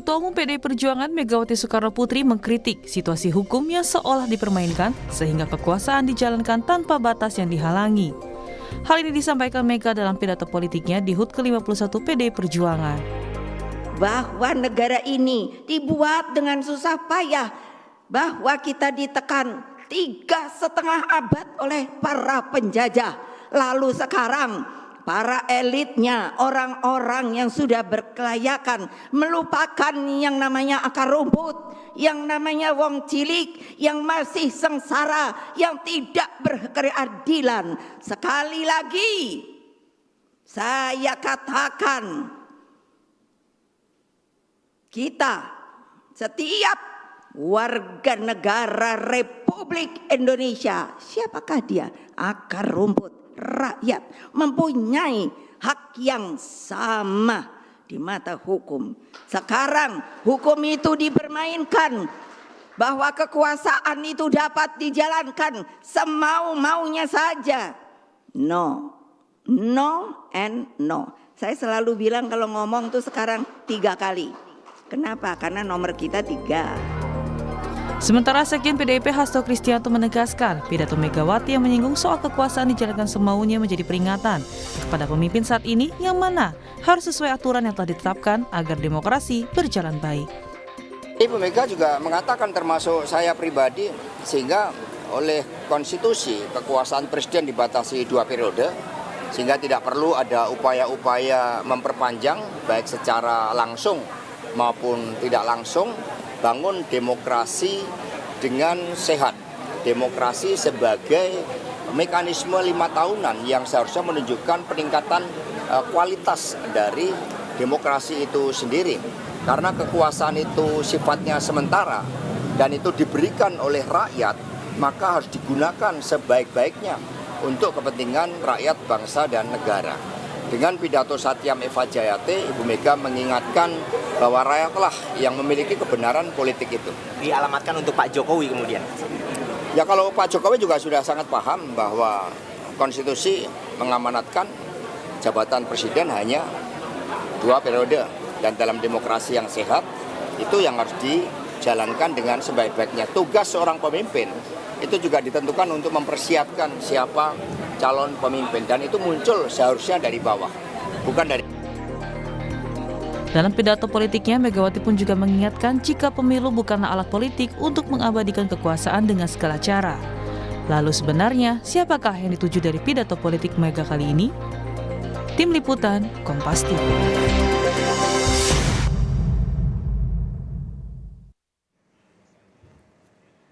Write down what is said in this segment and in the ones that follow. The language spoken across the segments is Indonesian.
Ketua Umum PDI Perjuangan Megawati Soekarnoputri mengkritik situasi hukum yang seolah dipermainkan sehingga kekuasaan dijalankan tanpa batas yang dihalangi. Hal ini disampaikan Mega dalam pidato politiknya di HUT ke-51 PDI Perjuangan. Bahwa negara ini dibuat dengan susah payah, bahwa kita ditekan 3,5 abad oleh para penjajah. Lalu sekarang para elitnya, orang-orang yang sudah berkelayakan, melupakan yang namanya akar rumput, yang namanya wong cilik, yang masih sengsara, yang tidak berkeadilan. Sekali lagi saya katakan, kita setiap warga negara Republik Indonesia, siapakah dia? Akar rumput, rakyat, mempunyai hak yang sama di mata hukum. Sekarang hukum itu dipermainkan, bahwa kekuasaan itu dapat dijalankan semau-maunya saja. No, no and no. Saya selalu bilang kalau ngomong tuh sekarang 3 kali. Kenapa? Karena nomor kita 3. Sementara Sekjen PDIP Hasto Kristianto menegaskan pidato Megawati yang menyinggung soal kekuasaan dijalankan semaunya menjadi peringatan kepada pemimpin saat ini yang mana harus sesuai aturan yang telah ditetapkan agar demokrasi berjalan baik. Ibu Mega juga mengatakan termasuk saya pribadi, sehingga oleh konstitusi kekuasaan presiden dibatasi 2 periode, sehingga tidak perlu ada upaya-upaya memperpanjang baik secara langsung maupun tidak langsung. Bangun demokrasi dengan sehat, demokrasi sebagai mekanisme 5 tahunan yang seharusnya menunjukkan peningkatan kualitas dari demokrasi itu sendiri. Karena kekuasaan itu sifatnya sementara dan itu diberikan oleh rakyat, maka harus digunakan sebaik-baiknya untuk kepentingan rakyat, bangsa, dan negara. Dengan pidato Satyam Eva Jayate, Ibu Mega mengingatkan bahwa rakyatlah yang memiliki kebenaran politik itu. Dialamatkan untuk Pak Jokowi kemudian? Ya, kalau Pak Jokowi juga sudah sangat paham bahwa konstitusi mengamanatkan jabatan presiden hanya 2 periode. Dan dalam demokrasi yang sehat, itu yang harus dijalankan dengan sebaik-baiknya. Tugas seorang pemimpin itu juga ditentukan untuk mempersiapkan siapa calon pemimpin. Dan itu muncul seharusnya dari bawah, bukan dari... Dalam pidato politiknya, Megawati pun juga mengingatkan jika pemilu bukanlah alat politik untuk mengabadikan kekuasaan dengan segala cara. Lalu sebenarnya, siapakah yang dituju dari pidato politik Mega kali ini? Tim Liputan, Kompas TV.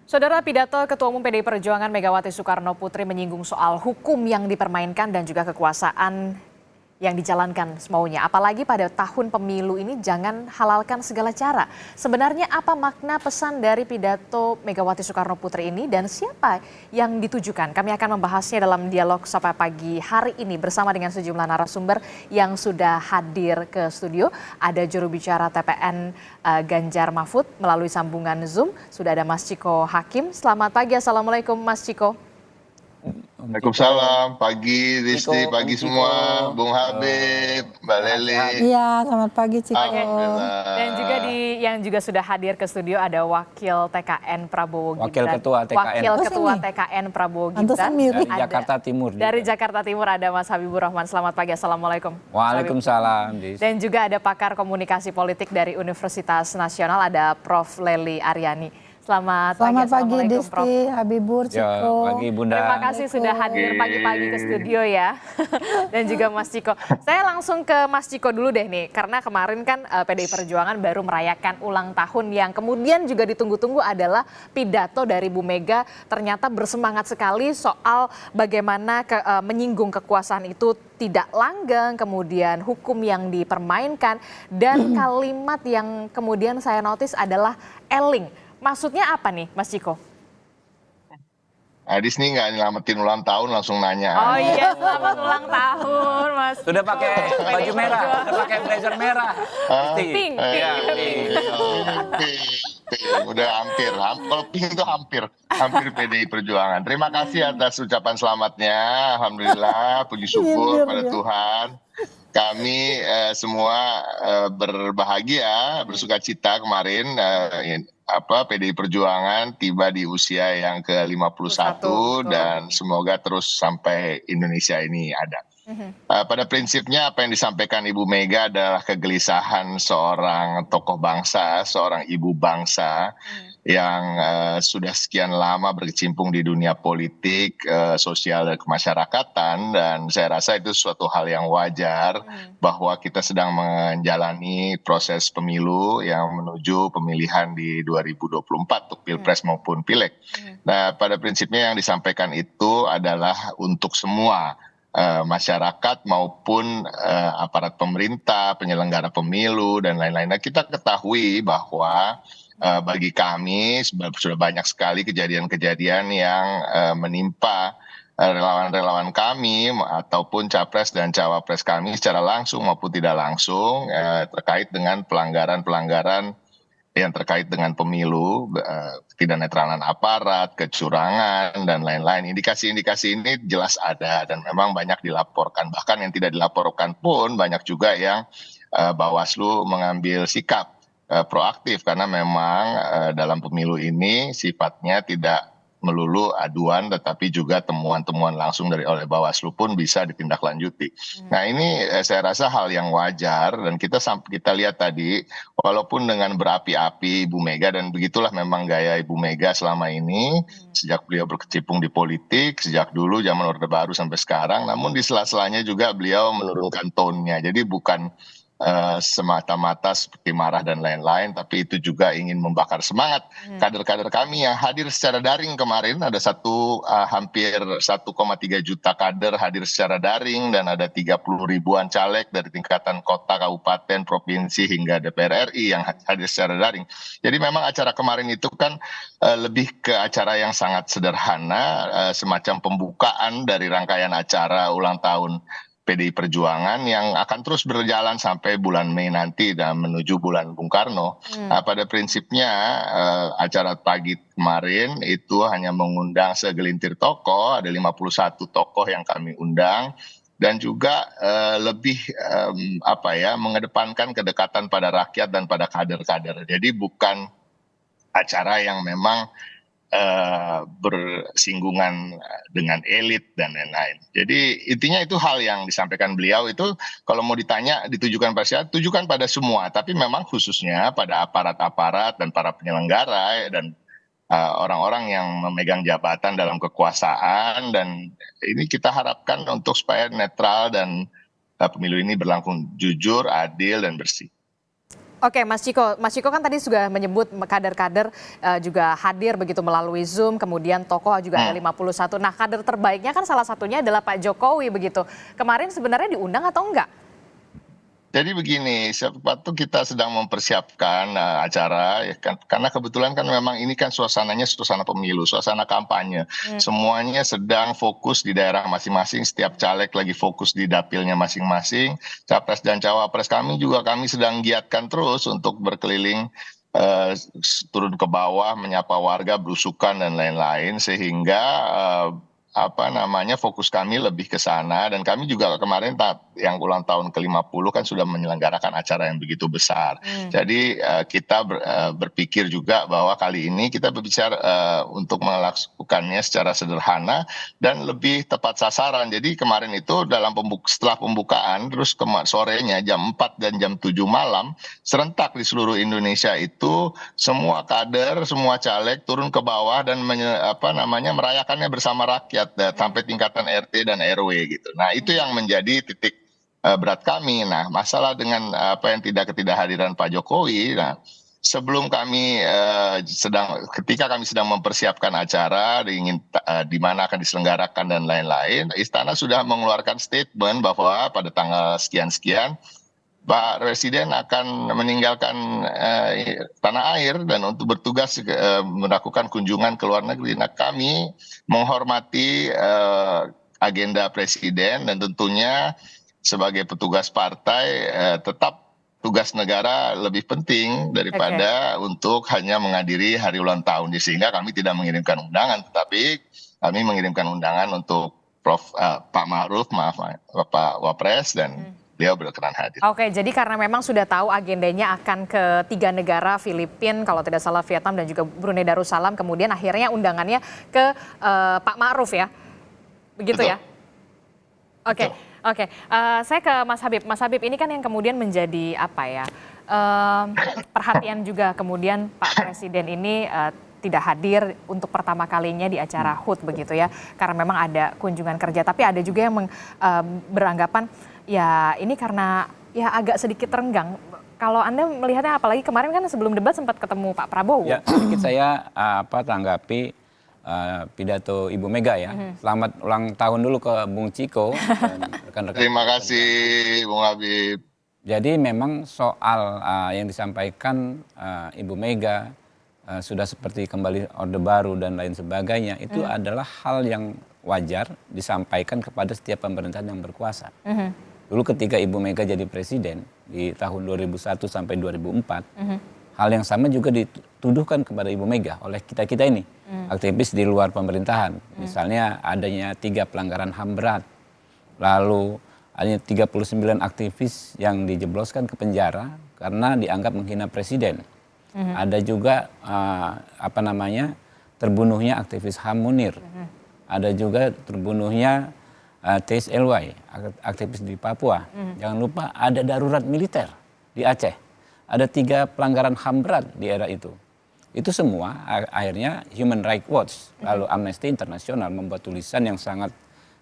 Saudara, pidato Ketua Umum PDI Perjuangan Megawati Soekarnoputri menyinggung soal hukum yang dipermainkan dan juga kekuasaan yang dijalankan semaunya. Apalagi pada tahun pemilu ini jangan halalkan segala cara. Sebenarnya apa makna pesan dari pidato Megawati Soekarnoputri ini dan siapa yang ditujukan? Kami akan membahasnya dalam dialog Sapa Pagi hari ini bersama dengan sejumlah narasumber yang sudah hadir ke studio. Ada juru bicara TPN Ganjar Mahfud melalui sambungan Zoom. Sudah ada Mas Ciko Hakim. Selamat pagi, Assalamualaikum Mas Ciko. Waalaikumsalam, pagi Risti, pagi semua, Bung Habib, Mbak Leli. Iya, selamat pagi Ciko. Dan juga yang juga sudah hadir ke studio ada Wakil TKN Prabowo Gibran. Wakil Ketua TKN. Wakil Ketua TKN Prabowo Gibran. Dari Jakarta Timur. Dari Jakarta Timur ada Mas Habibur Rahman. Selamat pagi, Assalamualaikum. Waalaikumsalam. Dan juga ada pakar komunikasi politik dari Universitas Nasional, ada Prof. Lely Aryani. Selamat pagi Disti, Habibur, Ciko. Ya, pagi Bunda. Terima kasih sudah hadir pagi-pagi ke studio ya. Dan juga Mas Ciko. Saya langsung ke Mas Ciko dulu deh nih. Karena kemarin kan PDI Perjuangan baru merayakan ulang tahun yang kemudian juga ditunggu-tunggu adalah pidato dari Bu Mega. Ternyata bersemangat sekali soal bagaimana menyinggung kekuasaan itu tidak langgeng, kemudian hukum yang dipermainkan. Dan kalimat yang kemudian saya notice adalah eling. Maksudnya apa nih, Mas Ciko? Adis nih nggak nyelamatin ulang tahun, langsung nanya. Oh iya, selamat ulang tahun, Mas. Sudah pakai baju merah, sudah pakai blazer merah. Pink. Iya, pink. Udah hampir. Kalau pink itu hampir PDI Perjuangan. Terima kasih atas ucapan selamatnya. Alhamdulillah, puji syukur pada Tuhan. kami semua berbahagia, bersukacita kemarin PDI Perjuangan tiba di usia yang ke-51 dan semoga terus sampai Indonesia ini ada. Pada prinsipnya apa yang disampaikan Ibu Mega adalah kegelisahan seorang tokoh bangsa, seorang ibu bangsa yang sudah sekian lama berkecimpung di dunia politik, sosial dan kemasyarakatan, dan saya rasa itu suatu hal yang wajar bahwa kita sedang menjalani proses pemilu yang menuju pemilihan di 2024 untuk Pilpres maupun Pileg. Nah, pada prinsipnya yang disampaikan itu adalah untuk semua masyarakat maupun aparat pemerintah, penyelenggara pemilu dan lain-lain. Nah, kita ketahui bahwa bagi kami sudah banyak sekali kejadian-kejadian yang menimpa relawan-relawan kami ataupun capres dan cawapres kami secara langsung maupun tidak langsung terkait dengan pelanggaran-pelanggaran yang terkait dengan pemilu, tidak netralan aparat, kecurangan, dan lain-lain. Indikasi-indikasi ini jelas ada dan memang banyak dilaporkan. Bahkan yang tidak dilaporkan pun banyak juga yang Bawaslu mengambil sikap proaktif karena memang dalam pemilu ini sifatnya tidak melulu aduan tetapi juga temuan-temuan langsung oleh Bawaslu pun bisa ditindaklanjuti. Nah, ini saya rasa hal yang wajar dan kita lihat tadi walaupun dengan berapi-api Ibu Mega, dan begitulah memang gaya Ibu Mega selama ini sejak beliau berkecimpung di politik sejak dulu zaman Orde Baru sampai sekarang, namun di sela-selanya juga beliau menurunkan tone-nya. Jadi bukan semata-mata seperti marah dan lain-lain, tapi itu juga ingin membakar semangat kader-kader kami yang hadir secara daring kemarin. Ada hampir 1,3 juta kader hadir secara daring dan ada 30 ribuan caleg dari tingkatan kota, kabupaten, provinsi hingga DPR RI yang hadir secara daring. Jadi memang acara kemarin itu kan lebih ke acara yang sangat sederhana, semacam pembukaan dari rangkaian acara ulang tahun PDI Perjuangan yang akan terus berjalan sampai bulan Mei nanti dan menuju bulan Bung Karno. Nah, pada prinsipnya acara pagi kemarin itu hanya mengundang segelintir tokoh, ada 51 tokoh yang kami undang, dan juga lebih mengedepankan kedekatan pada rakyat dan pada kader-kader. Jadi bukan acara yang memang bersinggungan dengan elit dan lain-lain. Jadi intinya itu hal yang disampaikan beliau itu kalau mau ditanya ditujukan pada siapa, tujukan pada semua, tapi memang khususnya pada aparat-aparat dan para penyelenggara dan orang-orang yang memegang jabatan dalam kekuasaan, dan ini kita harapkan untuk supaya netral dan pemilu ini berlangsung jujur, adil dan bersih. Oke, Mas Ciko kan tadi sudah menyebut kader-kader juga hadir begitu melalui Zoom, kemudian tokoh juga ada 51. Nah, kader terbaiknya kan salah satunya adalah Pak Jokowi begitu. Kemarin sebenarnya diundang atau enggak? Jadi begini, waktu kita sedang mempersiapkan acara, ya kan, karena kebetulan kan memang ini kan suasananya suasana pemilu, suasana kampanye. Semuanya sedang fokus di daerah masing-masing, setiap caleg lagi fokus di dapilnya masing-masing. Capres dan cawapres kami sedang giatkan terus untuk berkeliling, turun ke bawah, menyapa warga, belusukan dan lain-lain, sehingga fokus kami lebih ke sana. Dan kami juga kemarin yang ulang tahun ke-50 kan sudah menyelenggarakan acara yang begitu besar. Jadi kita berpikir juga bahwa kali ini kita berbicara untuk melakukannya secara sederhana dan lebih tepat sasaran. Jadi kemarin itu setelah pembukaan terus sorenya jam 4 dan jam 7 malam serentak di seluruh Indonesia itu semua kader, semua caleg turun ke bawah dan merayakannya bersama rakyat sampai tingkatan RT dan RW gitu. Nah, itu yang menjadi titik berat kami. Nah, masalah dengan ketidakhadiran Pak Jokowi. Nah, sebelum kami ketika kami sedang mempersiapkan acara di mana akan diselenggarakan dan lain-lain, Istana sudah mengeluarkan statement bahwa pada tanggal sekian-sekian Pak Presiden akan meninggalkan tanah air dan untuk bertugas melakukan kunjungan ke luar negeri. Nah, kami menghormati agenda Presiden dan tentunya sebagai petugas partai tetap tugas negara lebih penting daripada untuk hanya menghadiri hari ulang tahun. Sehingga kami tidak mengirimkan undangan, tetapi kami mengirimkan undangan untuk Pak Ma'ruf, Bapak Wapres dan beliau berkenan hadir. Oke, jadi karena memang sudah tahu agendanya akan ke 3 negara, Filipina, kalau tidak salah Vietnam dan juga Brunei Darussalam, kemudian akhirnya undangannya ke Pak Ma'ruf ya, begitu Betul. ya? Oke, oke. Saya ke Mas Habib. Mas Habib, ini kan yang kemudian menjadi apa ya, perhatian juga kemudian Pak Presiden ini tidak hadir untuk pertama kalinya di acara HUT begitu ya, karena memang ada kunjungan kerja. Tapi ada juga yang beranggapan ya ini karena ya agak sedikit renggang. Kalau Anda melihatnya, apalagi kemarin kan sebelum debat sempat ketemu Pak Prabowo. Ya, sedikit saya tanggapi pidato Ibu Mega ya. Selamat ulang tahun dulu ke Bung Ciko dan rekan-rekan. Terima kasih Bung Habib. Jadi memang soal yang disampaikan Ibu Mega sudah seperti kembali Orde Baru dan lain sebagainya, itu adalah hal yang wajar disampaikan kepada setiap pemerintahan yang berkuasa. Dulu ketika Ibu Mega jadi presiden di tahun 2001 sampai 2004, hal yang sama juga dituduhkan kepada Ibu Mega oleh kita-kita ini, aktivis di luar pemerintahan. Misalnya adanya 3 pelanggaran HAM berat, lalu adanya 39 aktivis yang dijebloskan ke penjara karena dianggap menghina presiden. Ada juga terbunuhnya aktivis HAM Munir. Ada juga terbunuhnya TSLY, aktivis di Papua. Jangan lupa ada darurat militer di Aceh. Ada 3 pelanggaran HAM berat di era itu. Itu semua akhirnya Human Rights Watch, lalu Amnesty International membuat tulisan yang sangat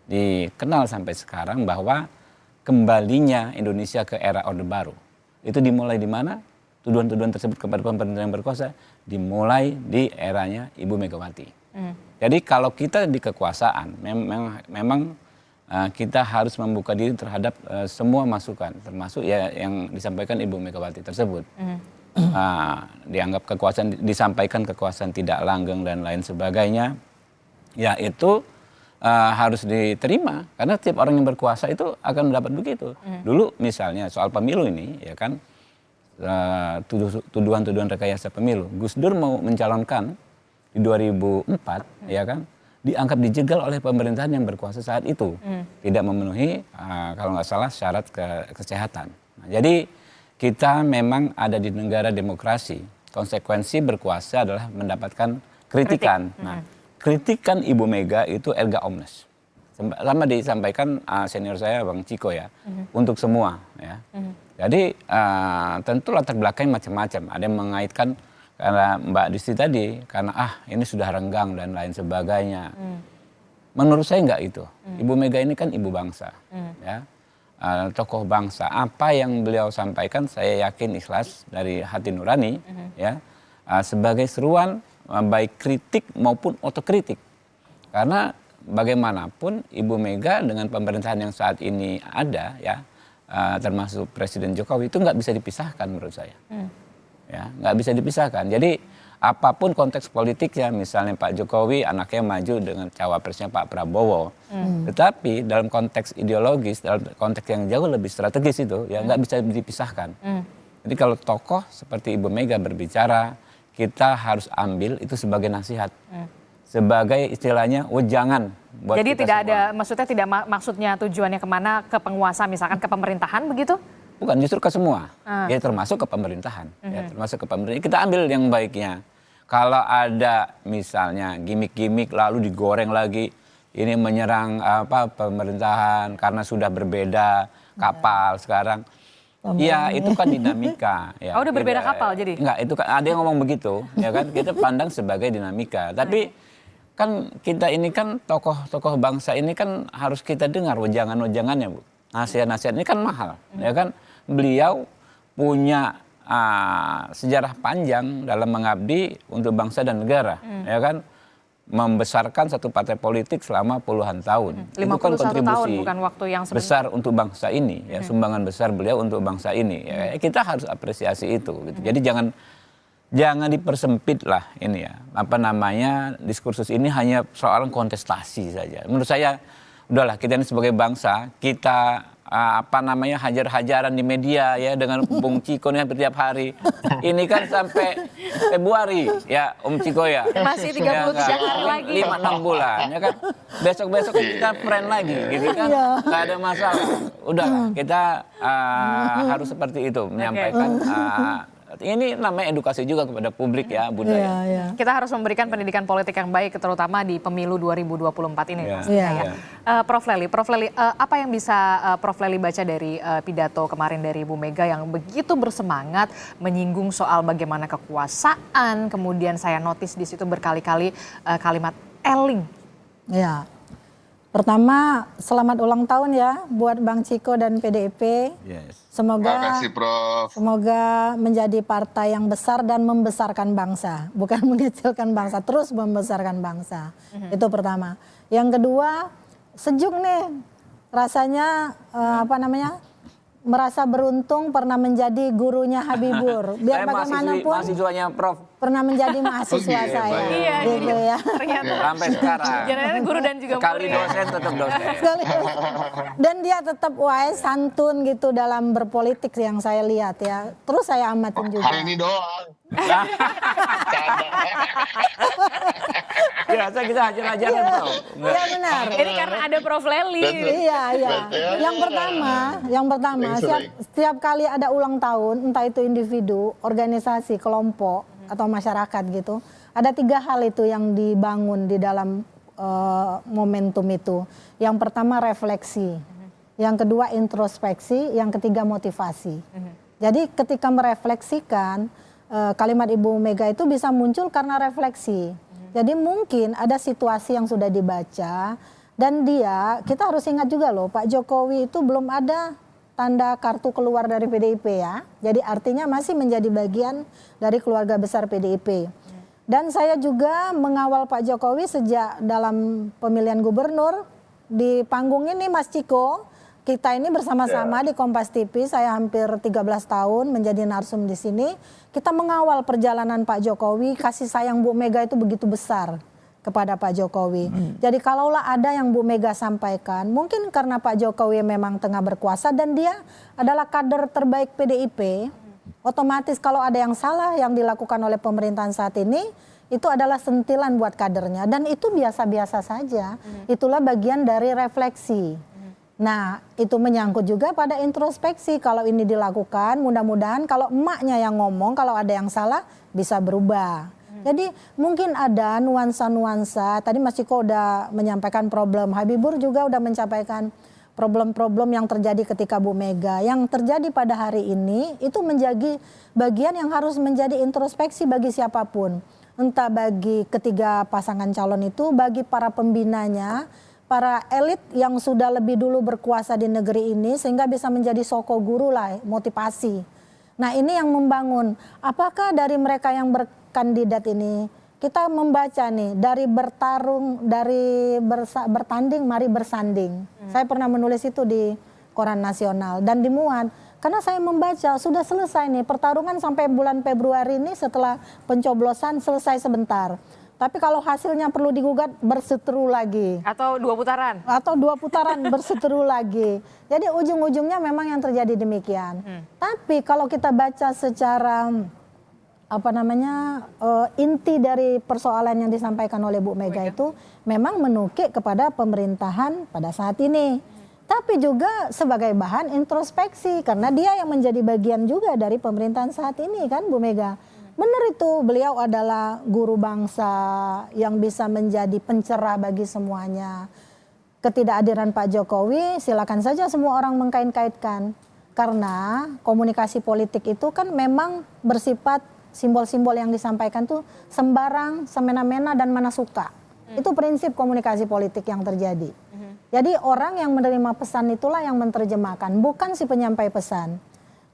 dikenal sampai sekarang bahwa kembalinya Indonesia ke era Orde Baru. Itu dimulai di mana? Tuduhan-tuduhan tersebut kepada pemerintah yang berkuasa dimulai di eranya Ibu Megawati. Jadi kalau kita di kekuasaan, memang kita harus membuka diri terhadap semua masukan, termasuk ya yang disampaikan Ibu Megawati tersebut. Dianggap disampaikan kekuasaan tidak langgeng dan lain sebagainya, ya itu harus diterima karena tiap orang yang berkuasa itu akan mendapat begitu. Dulu misalnya soal pemilu ini, ya kan, tuduhan-tuduhan rekayasa pemilu. Gus Dur mau mencalonkan di 2004, ya kan, dianggap dijegal oleh pemerintahan yang berkuasa saat itu, tidak memenuhi kalau nggak salah syarat kesehatan. Nah, jadi kita memang ada di negara demokrasi. Konsekuensi berkuasa adalah mendapatkan kritikan. Nah, kritikan Ibu Mega itu erga omnes. Sama disampaikan senior saya Bang Ciko ya, untuk semua ya. Jadi tentu latar belakangnya macam-macam. Ada yang mengaitkan karena Mbak Disti tadi, karena ini sudah renggang dan lain sebagainya. Menurut saya enggak itu. Ibu Mega ini kan ibu bangsa, ya, tokoh bangsa. Apa yang beliau sampaikan saya yakin ikhlas dari hati nurani, ya, sebagai seruan baik kritik maupun otokritik. Karena bagaimanapun Ibu Mega dengan pemerintahan yang saat ini ada, ya, termasuk Presiden Jokowi itu nggak bisa dipisahkan menurut saya. Ya, nggak bisa dipisahkan. Jadi apapun konteks politiknya, misalnya Pak Jokowi anaknya maju dengan cawapresnya Pak Prabowo, tetapi dalam konteks ideologis, dalam konteks yang jauh lebih strategis itu, ya nggak bisa dipisahkan. Jadi kalau tokoh seperti Ibu Mega berbicara, kita harus ambil itu sebagai nasihat, sebagai istilahnya wejangan. Buat jadi kita tidak semua. ada, maksudnya tidak maksudnya tujuannya kemana, ke penguasa misalkan ke pemerintahan begitu? Bukan, justru ke semua. Ya termasuk ke pemerintahan. Ya, termasuk ke pemerintahan. Kita ambil yang baiknya. Kalau ada misalnya gimmick-gimmick lalu digoreng lagi, ini menyerang pemerintahan karena sudah berbeda kapal sekarang. Ya itu kan dinamika. Ya, udah berbeda kapal jadi? Enggak, itu kan ada yang ngomong begitu. Ya kan, kita pandang sebagai dinamika. Tapi kan kita ini kan tokoh-tokoh bangsa ini kan harus kita dengar wejangan-wejangannya, Bu. Nasihat-nasihat ini kan mahal, ya kan. Beliau punya sejarah panjang dalam mengabdi untuk bangsa dan negara, ya kan. Membesarkan satu partai politik selama puluhan tahun. 51 itu kan kontribusi tahun bukan waktu yang sebentar. besar untuk bangsa ini, ya, sumbangan besar beliau untuk bangsa ini. Ya, kita harus apresiasi itu. Gitu. Jadi jangan dipersempit lah ini ya. Diskursus ini hanya soal kontestasi saja. Menurut saya udahlah, kita ini sebagai bangsa, kita hajar-hajaran di media ya dengan Bung Ciko nih hampir tiap hari. Ini kan sampai Februari ya Om Ciko ya. Masih 33 hari lagi. 5-6 bulan ya kan. Besok-besok kita friend lagi gitu kan. Nggak ada masalah. Udah kita harus seperti itu menyampaikan ini namanya edukasi juga kepada publik ya, budaya. Kita harus memberikan pendidikan politik yang baik, terutama di pemilu 2024 ini. Prof Lely, apa yang bisa Prof Lely baca dari pidato kemarin dari Bu Mega yang begitu bersemangat menyinggung soal bagaimana kekuasaan, kemudian saya notice di situ berkali-kali kalimat eling. Ya. Pertama, selamat ulang tahun ya buat Bang Ciko dan PDIP. Semoga, terima kasih, Prof. Semoga menjadi partai yang besar dan membesarkan bangsa, bukan mengecilkan bangsa, terus membesarkan bangsa. Itu pertama. Yang kedua, sejuk nih rasanya merasa beruntung pernah menjadi gurunya Habibur. Biar bagaimanapun mahasiswanya Prof. Pernah menjadi mahasiswa saya. Iya, gitu ya. Ternyata sampai sekarang. Jangan guru dan juga sekali murid. dosen tetap dosen. Dan dia tetap wise, santun gitu dalam berpolitik yang saya lihat ya. Terus saya amatin juga. Hari ini doang. Biasa kita hajar-hajaran Prof. Iya benar. Ini karena ada Prof Lely. Iya. Yang pertama setiap kali ada ulang tahun, entah itu individu, organisasi, kelompok atau masyarakat gitu, ada 3 hal itu yang dibangun di dalam momentum itu. Yang pertama refleksi, yang kedua introspeksi, yang ketiga motivasi. Jadi ketika merefleksikan, kalimat Ibu Mega itu bisa muncul karena refleksi. Jadi mungkin ada situasi yang sudah dibaca dan kita harus ingat juga loh, Pak Jokowi itu belum ada tanda kartu keluar dari PDIP ya. Jadi artinya masih menjadi bagian dari keluarga besar PDIP. Dan saya juga mengawal Pak Jokowi sejak dalam pemilihan gubernur di panggung ini Mas Ciko. Kita ini bersama-sama di Kompas TV, saya hampir 13 tahun menjadi narsum di sini. Kita mengawal perjalanan Pak Jokowi, kasih sayang Bu Mega itu begitu besar kepada Pak Jokowi. Jadi kalaulah ada yang Bu Mega sampaikan, mungkin karena Pak Jokowi memang tengah berkuasa dan dia adalah kader terbaik PDIP, otomatis kalau ada yang salah yang dilakukan oleh pemerintahan saat ini, itu adalah sentilan buat kadernya. Dan itu biasa-biasa saja, itulah bagian dari refleksi. Nah, itu menyangkut juga pada introspeksi. Kalau ini dilakukan, mudah-mudahan kalau emaknya yang ngomong, kalau ada yang salah, bisa berubah. Jadi mungkin ada nuansa-nuansa, tadi Mas Ciko udah menyampaikan problem, Habibur juga udah menyampaikan problem-problem yang terjadi ketika Bu Mega. Yang terjadi pada hari ini itu menjadi bagian yang harus menjadi introspeksi bagi siapapun. Entah bagi ketiga pasangan calon itu, bagi para pembinanya, para elit yang sudah lebih dulu berkuasa di negeri ini sehingga bisa menjadi soko guru lah, motivasi. Nah ini yang membangun, apakah dari mereka yang berkandidat ini, kita membaca nih, dari bertarung, dari bertanding, mari bersanding. Saya pernah menulis itu di Koran Nasional dan dimuat. Karena saya membaca, sudah selesai nih, pertarungan sampai bulan Februari ini setelah pencoblosan selesai sebentar. Tapi kalau hasilnya perlu digugat, berseteru lagi. Atau 2 putaran. Atau 2 putaran berseteru lagi. Jadi ujung-ujungnya memang yang terjadi demikian. Tapi kalau kita baca secara inti dari persoalan yang disampaikan oleh Bu Mega itu memang menukik kepada pemerintahan pada saat ini. Tapi juga sebagai bahan introspeksi karena dia yang menjadi bagian juga dari pemerintahan saat ini kan Bu Mega. Benar itu, beliau adalah guru bangsa yang bisa menjadi pencerah bagi semuanya. Ketidakhadiran Pak Jokowi silakan saja semua orang mengkait-kaitkan. Karena komunikasi politik itu kan memang bersifat simbol-simbol yang disampaikan tuh sembarang, semena-mena dan mana suka. Itu prinsip komunikasi politik yang terjadi. Jadi orang yang menerima pesan itulah yang menerjemahkan, bukan si penyampai pesan.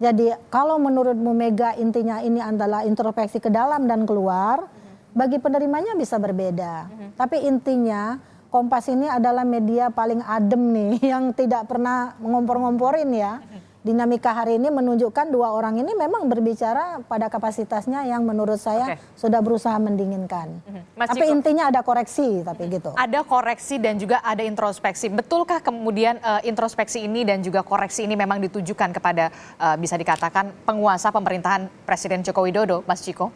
Jadi kalau menurut Bu Mega intinya ini adalah introspeksi ke dalam dan keluar, bagi penerimanya bisa berbeda. Tapi intinya Kompas ini adalah media paling adem nih, yang tidak pernah ngompor-ngomporin ya. dinamika hari ini menunjukkan dua orang ini memang berbicara pada kapasitasnya yang menurut saya sudah berusaha mendinginkan. Tapi intinya ada koreksi, tapi gitu. Ada koreksi dan juga ada introspeksi. Betulkah kemudian introspeksi ini dan juga koreksi ini memang ditujukan kepada bisa dikatakan penguasa pemerintahan Presiden Joko Widodo, Mas Ciko?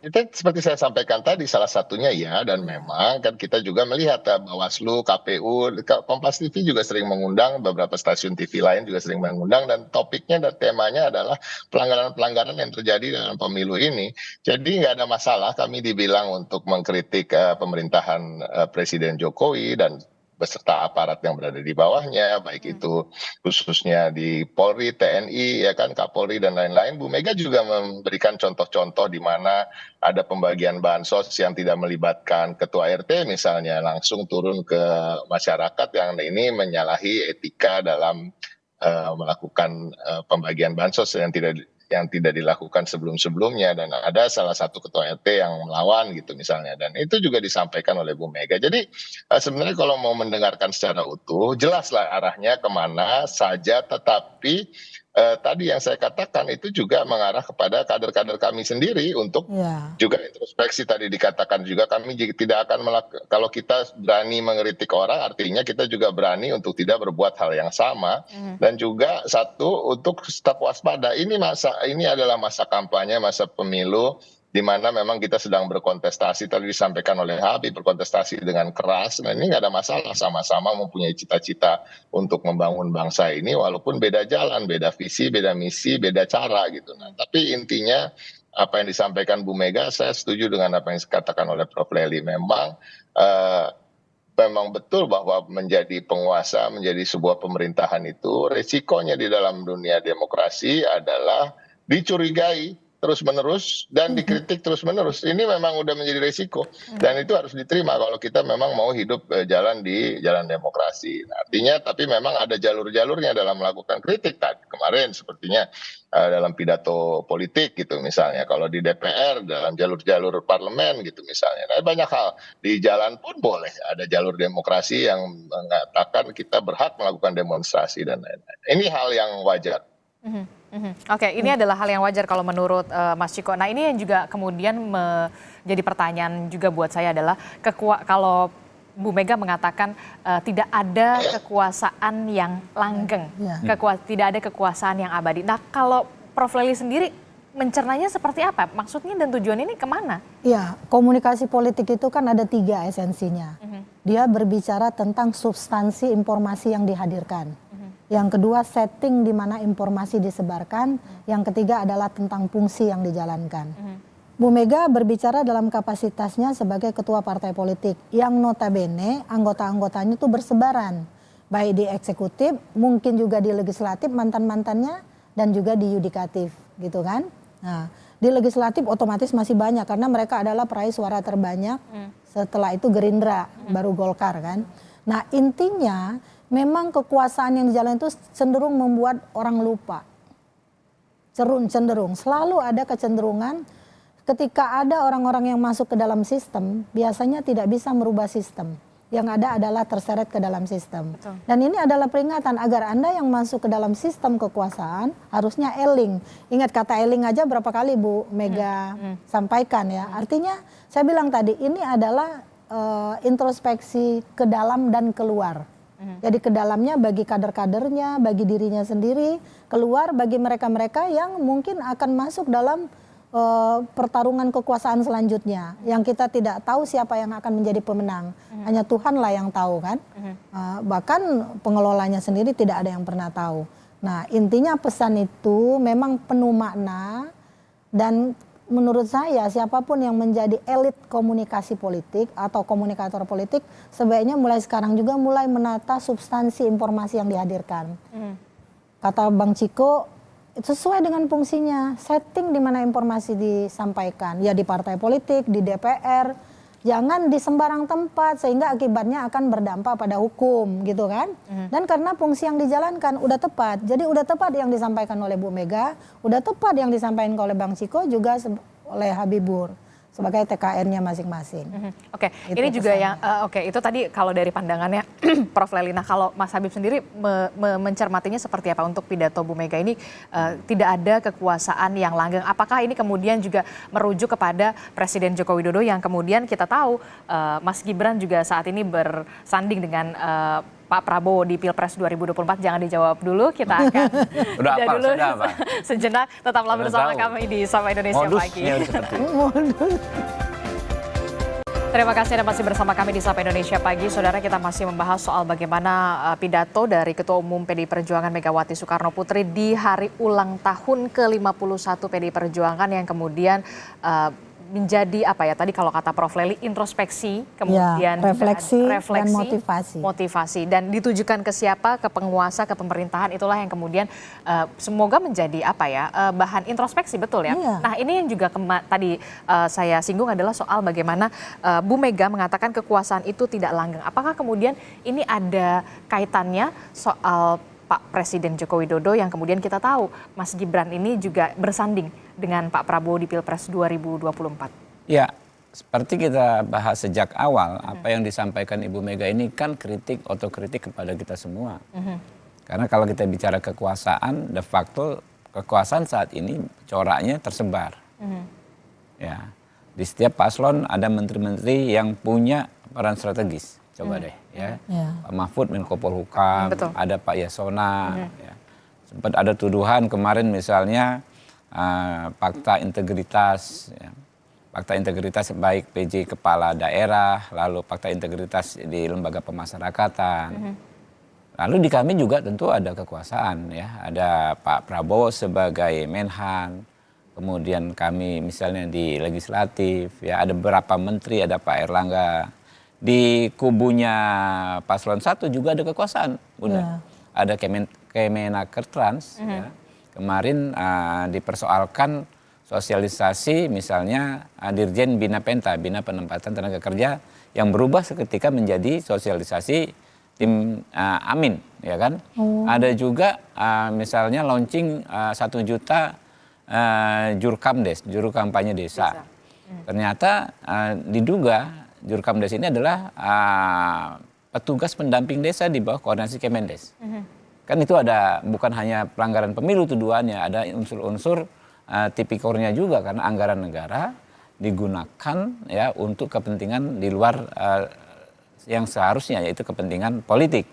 Itu seperti saya sampaikan tadi, salah satunya ya, dan memang kan kita juga melihat Bawaslu, KPU, Kompas TV juga sering mengundang, beberapa stasiun TV lain juga sering mengundang, dan topiknya dan temanya adalah pelanggaran-pelanggaran yang terjadi dalam pemilu ini. Jadi nggak ada masalah kami dibilang untuk mengkritik pemerintahan Presiden Jokowi dan beserta aparat yang berada di bawahnya, baik itu khususnya di Polri, TNI, ya kan, Kapolri dan lain-lain. Bu Mega juga memberikan contoh-contoh di mana ada pembagian bansos yang tidak melibatkan ketua RT misalnya, langsung turun ke masyarakat yang ini menyalahi etika dalam melakukan pembagian bansos yang tidak dilakukan sebelum-sebelumnya, dan ada salah satu ketua RT yang melawan gitu misalnya, dan itu juga disampaikan oleh Bu Mega. Jadi sebenarnya kalau mau mendengarkan secara utuh jelaslah arahnya kemana saja, tetapi tadi yang saya katakan itu juga mengarah kepada kader-kader kami sendiri untuk juga introspeksi. Tadi dikatakan juga kami tidak akan kalau kita berani mengkritik orang, artinya kita juga berani untuk tidak berbuat hal yang sama. Dan juga satu, untuk tetap waspada. Ini adalah masa kampanye, masa pemilu, di mana memang kita sedang berkontestasi. Tadi disampaikan oleh Habib, berkontestasi dengan keras. Nah, ini nggak ada masalah, sama-sama mempunyai cita-cita untuk membangun bangsa ini, walaupun beda jalan, beda visi, beda misi, beda cara gitu. Nah, tapi intinya apa yang disampaikan Bu Mega, saya setuju dengan apa yang dikatakan oleh Prof. Lely. Memang betul bahwa menjadi penguasa, menjadi sebuah pemerintahan itu resikonya di dalam dunia demokrasi adalah dicurigai terus-menerus dan dikritik terus-menerus. Ini memang udah menjadi resiko, dan itu harus diterima kalau kita memang mau hidup jalan di jalan demokrasi. Nah, artinya tapi memang ada jalur-jalurnya dalam melakukan kritik. Tadi kemarin sepertinya dalam pidato politik gitu misalnya, kalau di DPR dalam jalur-jalur parlemen gitu misalnya. Nah, banyak hal di jalan pun boleh ada jalur demokrasi yang mengatakan kita berhak melakukan demonstrasi dan lain-lain. Ini hal yang wajar. Oke, ini adalah hal yang wajar kalau menurut Mas Ciko. Nah, ini yang juga kemudian menjadi pertanyaan juga buat saya adalah kalau Bu Mega mengatakan tidak ada kekuasaan yang langgeng, tidak ada kekuasaan yang abadi. Nah, kalau Prof. Lely sendiri mencernanya seperti apa? Maksudnya dan tujuan ini kemana? Ya, komunikasi politik itu kan ada 3 esensinya. Dia berbicara tentang substansi informasi yang dihadirkan. Yang kedua, setting di mana informasi disebarkan. Yang ketiga adalah tentang fungsi yang dijalankan. Bu Mega berbicara dalam kapasitasnya sebagai ketua partai politik yang notabene anggota-anggotanya itu bersebaran. Baik di eksekutif, mungkin juga di legislatif mantan-mantannya, dan juga di yudikatif gitu kan. Nah, di legislatif otomatis masih banyak karena mereka adalah peraih suara terbanyak. Setelah itu Gerindra, baru Golkar kan. Nah, intinya memang kekuasaan yang dijalankan itu cenderung membuat orang lupa. Cenderung. Selalu ada kecenderungan ketika ada orang-orang yang masuk ke dalam sistem, biasanya tidak bisa merubah sistem. Yang ada adalah terseret ke dalam sistem. Betul. Dan ini adalah peringatan agar Anda yang masuk ke dalam sistem kekuasaan harusnya eling. Ingat kata eling aja berapa kali Bu Mega sampaikan ya. Artinya saya bilang tadi ini adalah introspeksi ke dalam dan keluar. Jadi ke dalamnya bagi kader-kadernya, bagi dirinya sendiri, keluar bagi mereka-mereka yang mungkin akan masuk dalam pertarungan kekuasaan selanjutnya. Yang kita tidak tahu siapa yang akan menjadi pemenang. Hanya Tuhanlah yang tahu kan. Bahkan pengelolanya sendiri tidak ada yang pernah tahu. Nah, intinya pesan itu memang penuh makna, dan menurut saya siapapun yang menjadi elit komunikasi politik atau komunikator politik sebaiknya mulai sekarang juga mulai menata substansi informasi yang dihadirkan. Kata Bang Ciko, sesuai dengan fungsinya, setting di mana informasi disampaikan, ya di partai politik, di DPR, jangan di sembarang tempat sehingga akibatnya akan berdampak pada hukum gitu kan. Dan karena fungsi yang dijalankan udah tepat, jadi udah tepat yang disampaikan oleh Bu Mega, udah tepat yang disampaikan oleh Bang Ciko juga oleh Habibur. sebagai TKN-nya masing-masing. Oke, Itu ini juga pesannya. yang itu tadi kalau dari pandangannya Prof. Lelina, kalau Mas Habib sendiri mencermatinya seperti apa untuk pidato Bu Mega ini, tidak ada kekuasaan yang langgeng. Apakah ini kemudian juga merujuk kepada Presiden Joko Widodo yang kemudian kita tahu Mas Gibran juga saat ini bersanding dengan Pak Prabowo di Pilpres 2024? Jangan dijawab dulu, kita akan Udah jeda apa, dulu sudah apa? sejenak. Tetaplah Udah bersama tahu. kami di Sapa Indonesia Pagi. Modusnya seperti itu. Terima kasih Anda masih bersama kami di Sapa Indonesia Pagi. Saudara, kita masih membahas soal bagaimana pidato dari Ketua Umum PDI Perjuangan Megawati Soekarno Putri di hari ulang tahun ke-51 PDI Perjuangan yang kemudian menjadi apa ya tadi kalau kata Prof. Leli, introspeksi, kemudian refleksi dan motivasi dan ditujukan ke siapa, ke penguasa, ke pemerintahan, itulah yang kemudian semoga menjadi apa ya bahan introspeksi, betul ya. Iya. Nah, ini yang juga tadi saya singgung adalah soal bagaimana Bu Mega mengatakan kekuasaan itu tidak langgeng. Apakah kemudian ini ada kaitannya soal Pak Presiden Joko Widodo yang kemudian kita tahu Mas Gibran ini juga bersanding dengan Pak Prabowo di Pilpres 2024. Ya, seperti kita bahas sejak awal, apa yang disampaikan Ibu Mega ini kan kritik, otokritik kepada kita semua. Karena kalau kita bicara kekuasaan, de facto kekuasaan saat ini coraknya tersebar. Ya, di setiap paslon ada menteri-menteri yang punya peran strategis. Coba deh, ya. Pak Mahfud Menko Polhukam, ada Pak Yasona. Ya. Sempat ada tuduhan kemarin misalnya fakta integritas, ya. Fakta integritas baik PJ kepala daerah, lalu fakta integritas di lembaga pemasyarakatan. Lalu di kami juga tentu ada kekuasaan, ya. Ada Pak Prabowo sebagai Menhan, kemudian kami misalnya di legislatif, ya ada beberapa menteri, ada Pak Erlangga. Di kubunya paslon 1 juga ada kekuasaan, Bunda. Ada Kemenakertrans, ya. Kemarin dipersoalkan sosialisasi misalnya Dirjen Bina Penta, Bina Penempatan Tenaga Kerja yang berubah seketika menjadi sosialisasi tim Amin, ya kan? Ada juga misalnya launching 1 juta Jurkamdes, juru kampanye desa. Ternyata diduga Jurkamdes ini adalah petugas pendamping desa di bawah koordinasi Kemendes. Kan itu ada bukan hanya pelanggaran pemilu tuduhannya, ada unsur-unsur tipikornya juga karena anggaran negara digunakan ya untuk kepentingan di luar yang seharusnya yaitu kepentingan politik.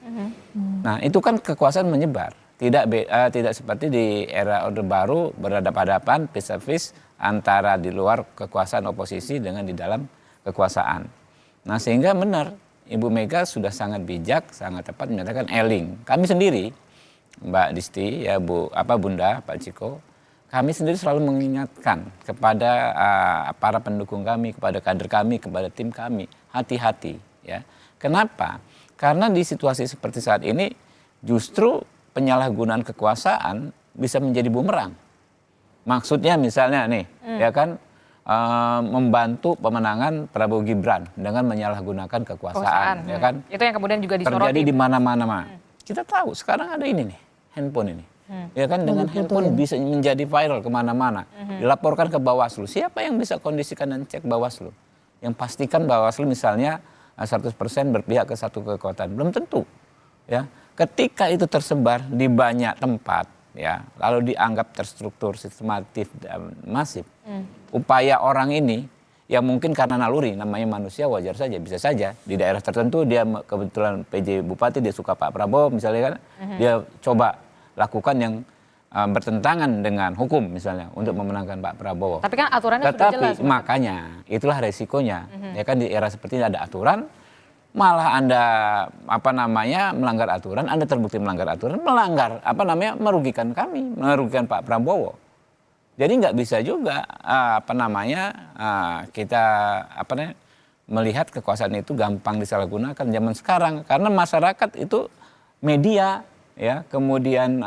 Nah, itu kan kekuasaan menyebar. Tidak seperti di era Orde Baru berhadapan-hadapan face to face antara di luar kekuasaan oposisi dengan di dalam kekuasaan. Nah, sehingga benar Ibu Mega sudah sangat bijak, sangat tepat menyatakan eling. Kami sendiri, Mbak Disti, ya Bunda, Pak Ciko, kami sendiri selalu mengingatkan kepada para pendukung kami, kepada kader kami, kepada tim kami, hati-hati. Ya, kenapa? Karena di situasi seperti saat ini, justru penyalahgunaan kekuasaan bisa menjadi bumerang. Maksudnya misalnya nih, ya kan? Membantu pemenangan Prabowo Gibran dengan menyalahgunakan kekuasaan, ya kan? Itu yang kemudian juga disoroti. Terjadi di mana-mana. Kita tahu sekarang ada ini nih, handphone ini, ya kan? Dengan handphone bisa menjadi viral kemana-mana, dilaporkan ke Bawaslu. Siapa yang bisa kondisikan dan cek Bawaslu? Yang pastikan Bawaslu misalnya 100% berpihak ke satu kekuatan, belum tentu, ya. Ketika itu tersebar di banyak tempat, ya, lalu dianggap terstruktur, sistematif, dan masif. Upaya orang ini yang mungkin karena naluri, namanya manusia wajar saja, bisa saja di daerah tertentu dia kebetulan PJ Bupati dia suka Pak Prabowo misalnya kan, dia coba lakukan yang bertentangan dengan hukum misalnya untuk memenangkan Pak Prabowo. Tapi kan aturannya sudah jelas. Tetapi makanya itulah resikonya, ya kan di era seperti ini ada aturan. Malah Anda melanggar aturan, Anda terbukti melanggar aturan, merugikan kami, merugikan Pak Prabowo. Jadi nggak bisa juga kita melihat kekuasaan itu gampang disalahgunakan zaman sekarang karena masyarakat itu media ya, kemudian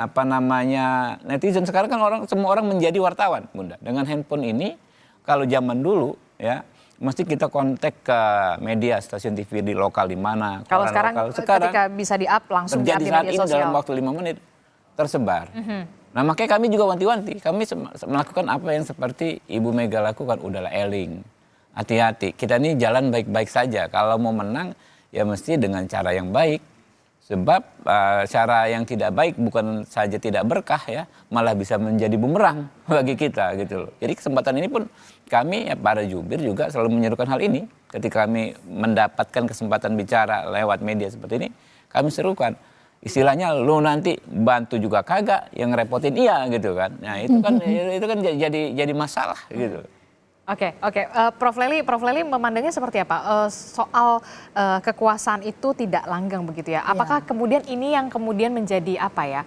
netizen sekarang kan semua orang menjadi wartawan, Bunda. Dengan handphone ini kalau zaman dulu ya mesti kita kontak ke media, stasiun TV di lokal di mana. Kalau sekarang ketika bisa di-up langsung di media sosial. Ini dalam waktu 5 menit tersebar. Nah, makanya kami juga wanti-wanti. Kami melakukan apa yang seperti Ibu Mega lakukan. Udahlah eling. hati-hati. Kita ini jalan baik-baik saja. Kalau mau menang ya mesti dengan cara yang baik. Sebab cara yang tidak baik bukan saja tidak berkah ya, malah bisa menjadi bumerang bagi kita gitu loh. Jadi kesempatan ini pun kami ya para jubir juga selalu menyerukan hal ini. Ketika kami mendapatkan kesempatan bicara lewat media seperti ini, kami serukan. Istilahnya lu nanti bantu juga kagak, yang repotin iya gitu kan. Nah itu kan jadi masalah gitu. Oke. Prof Lely memandangnya seperti apa? Soal kekuasaan itu tidak langgeng begitu ya. Apakah kemudian ini yang kemudian menjadi apa ya?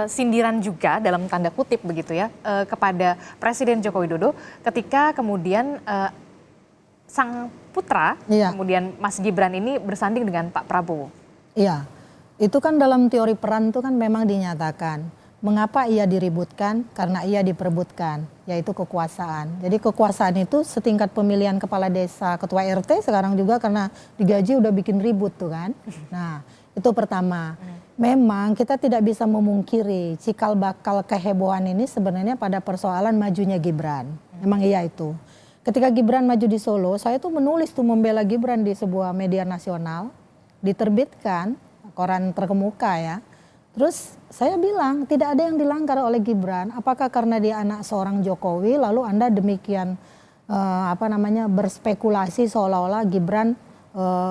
Sindiran juga dalam tanda kutip begitu ya kepada Presiden Joko Widodo ketika kemudian sang putra kemudian Mas Gibran ini bersanding dengan Pak Prabowo. Iya. Itu kan dalam teori peran itu kan memang dinyatakan. Mengapa ia diributkan? Karena ia diperebutkan, yaitu kekuasaan. Jadi kekuasaan itu setingkat pemilihan kepala desa, ketua RT sekarang juga karena digaji udah bikin ribut tuh kan. Nah itu pertama. Memang kita tidak bisa memungkiri cikal bakal kehebohan ini sebenarnya pada persoalan majunya Gibran. Memang iya itu. Ketika Gibran maju di Solo, saya tuh menulis tuh membela Gibran di sebuah media nasional. Diterbitkan, koran terkemuka ya. Terus saya bilang tidak ada yang dilanggar oleh Gibran. Apakah karena dia anak seorang Jokowi lalu Anda demikian berspekulasi seolah-olah Gibran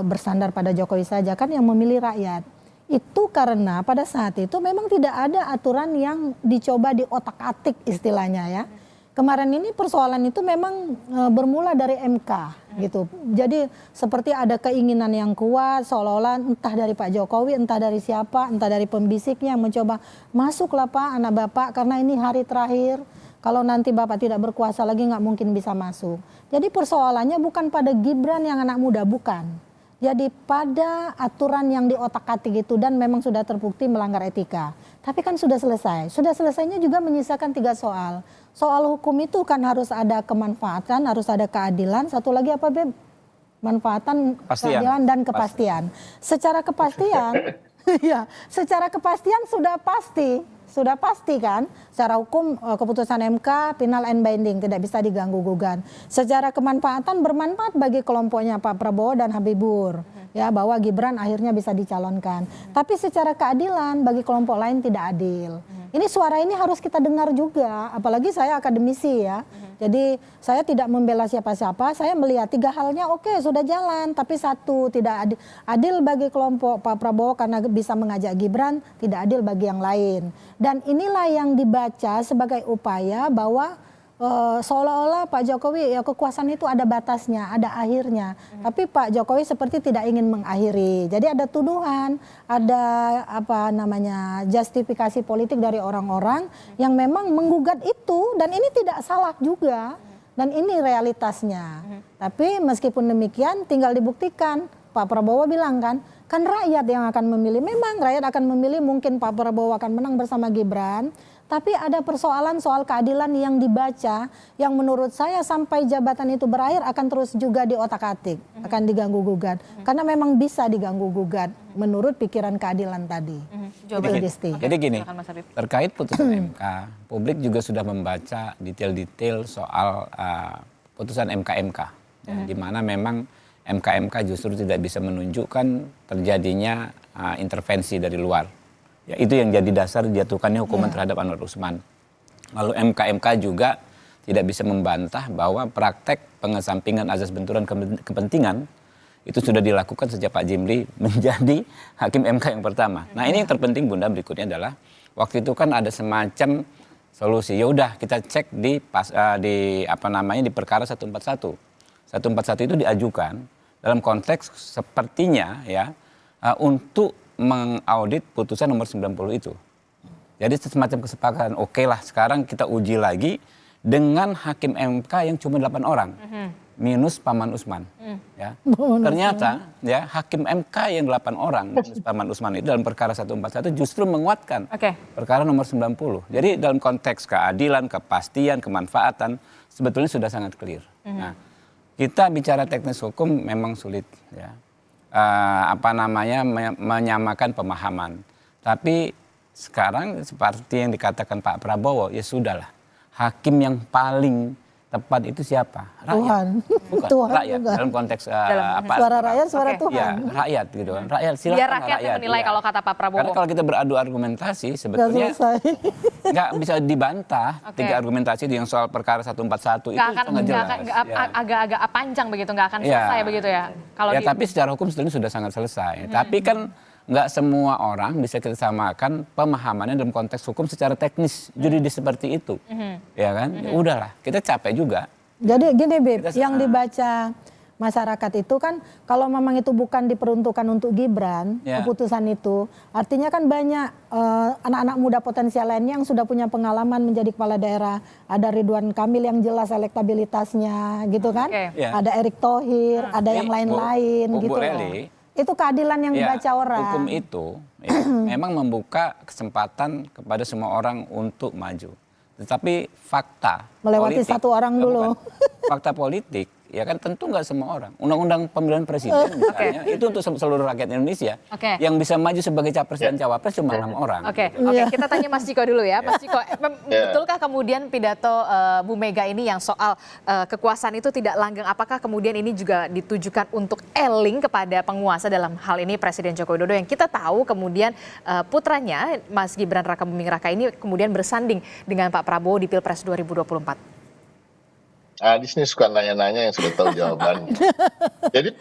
bersandar pada Jokowi saja, kan yang memilih rakyat. Itu karena pada saat itu memang tidak ada aturan yang dicoba diotak-atik istilahnya ya. Kemarin ini persoalan itu memang bermula dari MK gitu. Jadi seperti ada keinginan yang kuat seolah-olah entah dari Pak Jokowi, entah dari siapa, entah dari pembisiknya yang mencoba masuklah Pak anak Bapak karena ini hari terakhir. Kalau nanti Bapak tidak berkuasa lagi nggak mungkin bisa masuk. Jadi persoalannya bukan pada Gibran yang anak muda, bukan. Jadi pada aturan yang diotak-atik itu dan memang sudah terbukti melanggar etika. Tapi kan sudah selesai. Sudah selesainya juga menyisakan 3 soal. Soal hukum itu kan harus ada kemanfaatan, harus ada keadilan. Satu lagi apa Beb? Manfaatan, keadilan dan kepastian. Secara kepastian, ya, secara kepastian sudah pasti kan. Secara hukum keputusan MK final and binding, tidak bisa diganggu gugat. Secara kemanfaatan bermanfaat bagi kelompoknya Pak Prabowo dan Habibur. Ya, bahwa Gibran akhirnya bisa dicalonkan. Tapi secara keadilan bagi kelompok lain tidak adil. Ini suara ini harus kita dengar juga, apalagi saya akademisi ya. Jadi saya tidak membela siapa-siapa, saya melihat 3 halnya oke, sudah jalan. Tapi satu, tidak adil bagi kelompok Pak Prabowo karena bisa mengajak Gibran, tidak adil bagi yang lain. Dan inilah yang dibaca sebagai upaya bahwa seolah-olah Pak Jokowi ya kekuasaan itu ada batasnya, ada akhirnya. Tapi Pak Jokowi seperti tidak ingin mengakhiri. Jadi ada tuduhan, ada justifikasi politik dari orang-orang yang memang menggugat itu dan ini tidak salah juga. Dan ini realitasnya. Tapi meskipun demikian tinggal dibuktikan. Pak Prabowo bilang kan rakyat yang akan memilih. Memang rakyat akan memilih, mungkin Pak Prabowo akan menang bersama Gibran. Tapi ada persoalan soal keadilan yang dibaca yang menurut saya sampai jabatan itu berakhir akan terus juga diotak-atik, akan diganggu-gugat. Karena memang bisa diganggu-gugat menurut pikiran keadilan tadi. Jadi gini, terkait putusan MK, publik juga sudah membaca detail-detail soal putusan MK-MK. Di mana memang MK-MK justru tidak bisa menunjukkan terjadinya intervensi dari luar. Ya, itu yang jadi dasar dijatuhkannya hukuman terhadap Anwar Usman. Lalu MK-MK juga tidak bisa membantah bahwa praktek pengesampingan azas benturan kepentingan itu sudah dilakukan sejak Pak Jimli menjadi hakim MK yang pertama. Nah ini yang terpenting Bunda berikutnya adalah waktu itu kan ada semacam solusi. Ya udah kita cek di perkara 141. 141 itu diajukan dalam konteks sepertinya ya untuk mengaudit putusan nomor 90 itu. Jadi semacam kesepakatan, oke lah sekarang kita uji lagi dengan hakim MK yang cuma 8 orang. Minus Paman Usman. Ya. Ternyata ya hakim MK yang 8 orang minus Paman Usman itu dalam perkara 141 justru menguatkan perkara nomor 90. Jadi dalam konteks keadilan, kepastian, kemanfaatan sebetulnya sudah sangat clear. Nah, kita bicara teknis hukum memang sulit ya. Menyamakan pemahaman. Tapi sekarang seperti yang dikatakan Pak Prabowo, ya sudahlah. Hakim yang paling tepat itu siapa? Rakyat. Tuhan. Bukan, Tuhan rakyat. juga. Dalam konteks Suara rakyat, suara Oke. Tuhan. Ya, rakyat gitu kan. Rakyat silakan Biar rakyat yang menilai kalau kata Pak Prabowo. Karena kalau kita beradu argumentasi Nggak sebetulnya selesai. nggak bisa dibantah. Oke. 3 argumentasi yang soal perkara 141 itu Nggak akan sangat jelas. Ya. agak-agak panjang begitu, nggak akan Ya. selesai begitu ya. Kalau Ya, tapi secara hukum sebetulnya sudah sangat selesai. Tapi kan nggak semua orang bisa kita samakan pemahamannya dalam konteks hukum secara teknis juridis seperti itu. Ya kan? Ya udahlah, kita capek juga. Jadi gini Bib, Kita yang dibaca masyarakat itu kan kalau memang itu bukan diperuntukkan untuk Gibran, Ya. keputusan itu, artinya kan banyak anak-anak muda potensial lainnya yang sudah punya pengalaman menjadi kepala daerah. Ada Ridwan Kamil yang jelas elektabilitasnya gitu kan, Oke. Ya. ada Erick Thohir, ada yang lain-lain Bu gitu loh. Lely, Itu keadilan yang ya, dibaca orang. hukum itu ya, memang membuka kesempatan kepada semua orang untuk maju. Tetapi fakta Melewati politik, satu orang dulu. fakta politik ya kan tentu nggak semua orang. Undang-undang pemilihan presiden misalnya itu untuk seluruh rakyat Indonesia. Oke. Yang bisa maju sebagai capres dan cawapres cuma 6 orang. Oke, Iya. kita tanya Mas Ciko dulu ya. Mas Ciko, betulkah kemudian pidato Bu Mega ini yang soal kekuasaan itu tidak langgeng? Apakah kemudian ini juga ditujukan untuk eling kepada penguasa dalam hal ini Presiden Joko Widodo yang kita tahu kemudian putranya Mas Gibran Rakabuming Raka ini kemudian bersanding dengan Pak Prabowo di Pilpres 2024? Adis nih suka nanya-nanya yang sudah tahu jawabannya. Jadi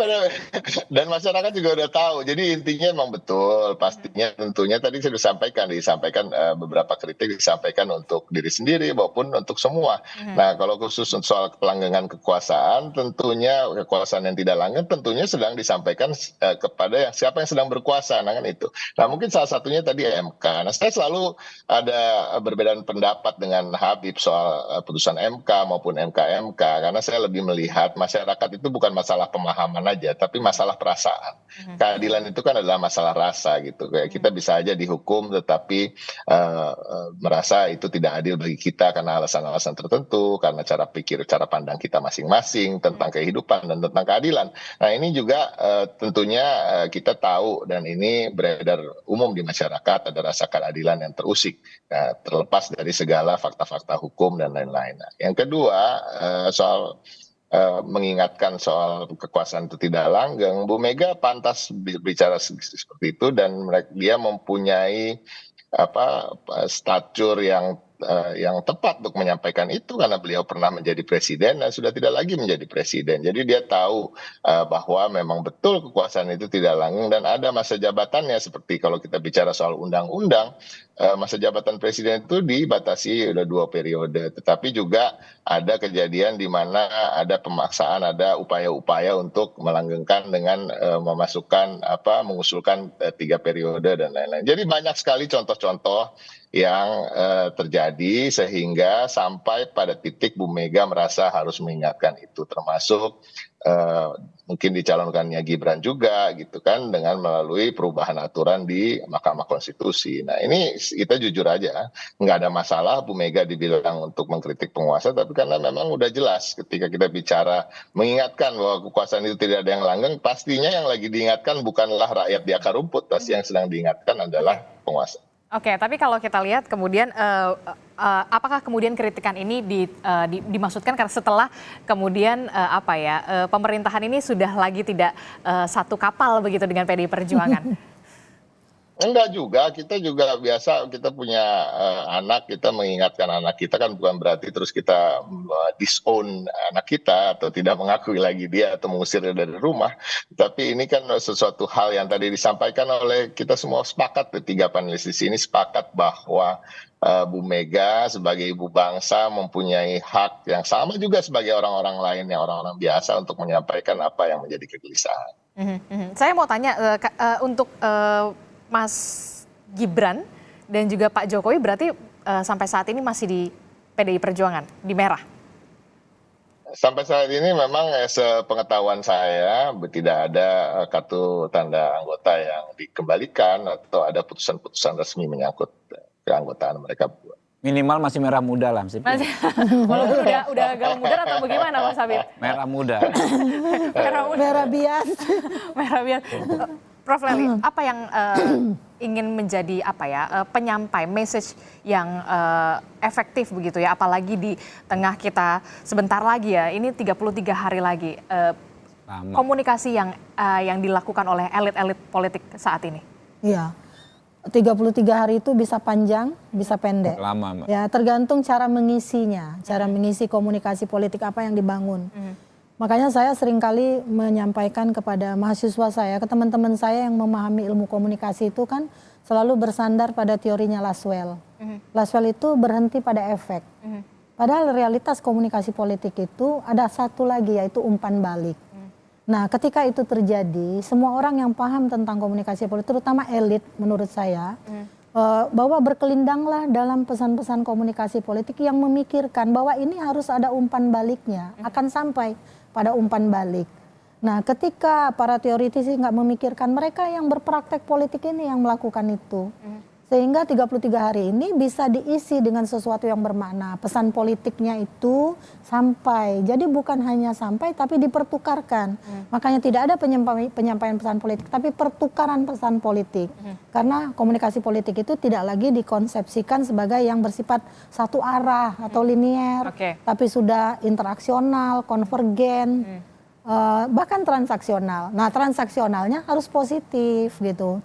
dan masyarakat juga udah tahu. Jadi intinya memang betul, pastinya tentunya tadi saya sudah disampaikan beberapa kritik disampaikan untuk diri sendiri maupun untuk semua. Nah kalau khusus soal pelanggengan kekuasaan, tentunya kekuasaan yang tidak langgeng tentunya sedang disampaikan kepada siapa yang sedang berkuasa, nah kan itu. Nah mungkin salah satunya tadi MK. Nah saya selalu ada perbedaan pendapat dengan Habib soal putusan MK maupun MKM. Karena saya lebih melihat masyarakat itu bukan masalah pemahaman aja, tapi masalah perasaan. Keadilan itu kan adalah masalah rasa gitu. Kayak kita bisa aja dihukum, tetapi merasa itu tidak adil bagi kita karena alasan-alasan tertentu, karena cara pikir, cara pandang kita masing-masing tentang kehidupan dan tentang keadilan. Nah ini juga tentunya kita tahu dan ini beredar umum di masyarakat ada rasa keadilan yang terusik, terlepas dari segala fakta-fakta hukum dan lain-lain. Nah, yang kedua soal mengingatkan soal kekuasaan itu tidak langgeng, Bu Mega pantas bicara seperti itu dan dia mempunyai statur yang tepat untuk menyampaikan itu karena beliau pernah menjadi presiden dan sudah tidak lagi menjadi presiden. Jadi dia tahu bahwa memang betul kekuasaan itu tidak langgeng dan ada masa jabatannya seperti kalau kita bicara soal undang-undang, masa jabatan presiden itu dibatasi udah 2 periode. Tetapi juga ada kejadian di mana ada pemaksaan, ada upaya-upaya untuk melanggengkan dengan mengusulkan 3 periode dan lain-lain. Jadi banyak sekali contoh-contoh yang terjadi sehingga sampai pada titik Bu Mega merasa harus mengingatkan itu, termasuk mungkin dicalonkannya Gibran juga gitu kan dengan melalui perubahan aturan di Mahkamah Konstitusi. Nah ini kita jujur aja nggak ada masalah Bu Mega dibilang untuk mengkritik penguasa, tapi karena memang udah jelas ketika kita bicara mengingatkan bahwa kekuasaan itu tidak ada yang langgeng, pastinya yang lagi diingatkan bukanlah rakyat di akar rumput, pasti yang sedang diingatkan adalah penguasa. Oke, tapi kalau kita lihat kemudian apakah kemudian kritikan ini dimaksudkan karena setelah kemudian pemerintahan ini sudah lagi tidak satu kapal begitu dengan PDI Perjuangan? Enggak juga, kita juga biasa kita punya anak, kita mengingatkan anak kita kan bukan berarti terus kita disown anak kita atau tidak mengakui lagi dia atau mengusir dia dari rumah. Tapi ini kan sesuatu hal yang tadi disampaikan oleh kita semua sepakat, 3 panelis di sini sepakat bahwa Bu Mega sebagai ibu bangsa mempunyai hak yang sama juga sebagai orang-orang lain yang orang-orang biasa untuk menyampaikan apa yang menjadi kegelisahan. Saya mau tanya untuk Mas Gibran dan juga Pak Jokowi berarti sampai saat ini masih di PDI Perjuangan, di merah? Sampai saat ini memang sepengetahuan saya tidak ada kartu tanda anggota yang dikembalikan atau ada putusan-putusan resmi menyangkut keanggotaan mereka Minimal masih merah muda lah. Masih, walaupun udah agak mudar atau bagaimana Mas Habib? Merah muda. Merah bias. Merah bias. Prof Leli, apa yang ingin menjadi penyampai message yang efektif begitu ya, apalagi di tengah kita sebentar lagi ya, ini 33 hari lagi komunikasi yang dilakukan oleh elit-elit politik saat ini. Iya. 33 hari itu bisa panjang, bisa pendek. Lama, Mbak. Ya, tergantung cara mengisinya, cara mengisi komunikasi politik apa yang dibangun. Makanya saya seringkali menyampaikan kepada mahasiswa saya, ke teman-teman saya yang memahami ilmu komunikasi itu kan selalu bersandar pada teorinya Laswell. Laswell itu berhenti pada efek. Padahal realitas komunikasi politik itu ada satu lagi, yaitu umpan balik. Nah, ketika itu terjadi, semua orang yang paham tentang komunikasi politik, terutama elit menurut saya, bahwa berkelindanglah dalam pesan-pesan komunikasi politik yang memikirkan bahwa ini harus ada umpan baliknya, akan sampai pada umpan balik. Nah, ketika para teoritisi nggak memikirkan, mereka yang berpraktek politik ini yang melakukan itu. Sehingga 33 hari ini bisa diisi dengan sesuatu yang bermakna. Pesan politiknya itu sampai. Jadi bukan hanya sampai tapi dipertukarkan. Makanya tidak ada penyampaian pesan politik tapi pertukaran pesan politik. Karena komunikasi politik itu tidak lagi dikonsepsikan sebagai yang bersifat satu arah atau linier. Tapi sudah interaksional, konvergen, bahkan transaksional. Nah, transaksionalnya harus positif gitu.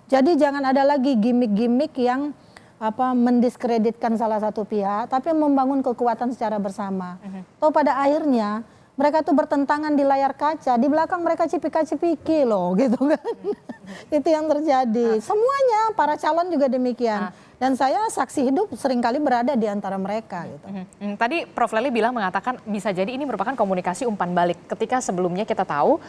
Jadi jangan ada lagi gimmick-gimmick yang mendiskreditkan salah satu pihak, tapi membangun kekuatan secara bersama. Toh pada akhirnya mereka tuh bertentangan di layar kaca, di belakang mereka cipika-cipiki loh, gitu kan. Itu yang terjadi. Semuanya, para calon juga demikian. Dan saya saksi hidup seringkali berada di antara mereka. Gitu. Tadi Prof Leli mengatakan bisa jadi ini merupakan komunikasi umpan balik. Ketika sebelumnya kita tahu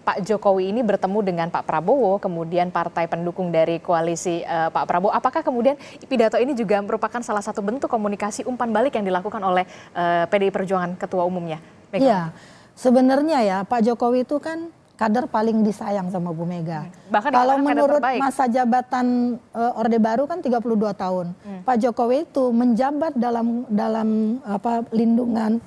Pak Jokowi ini bertemu dengan Pak Prabowo, kemudian partai pendukung dari koalisi Pak Prabowo. Apakah kemudian pidato ini juga merupakan salah satu bentuk komunikasi umpan balik yang dilakukan oleh PDI Perjuangan ketua umumnya? Iya, sebenarnya ya Pak Jokowi itu kan kader paling disayang sama Bu Mega. Bahkan kalau menurut masa jabatan Orde Baru kan 32 tahun. Pak Jokowi itu menjabat dalam lindungan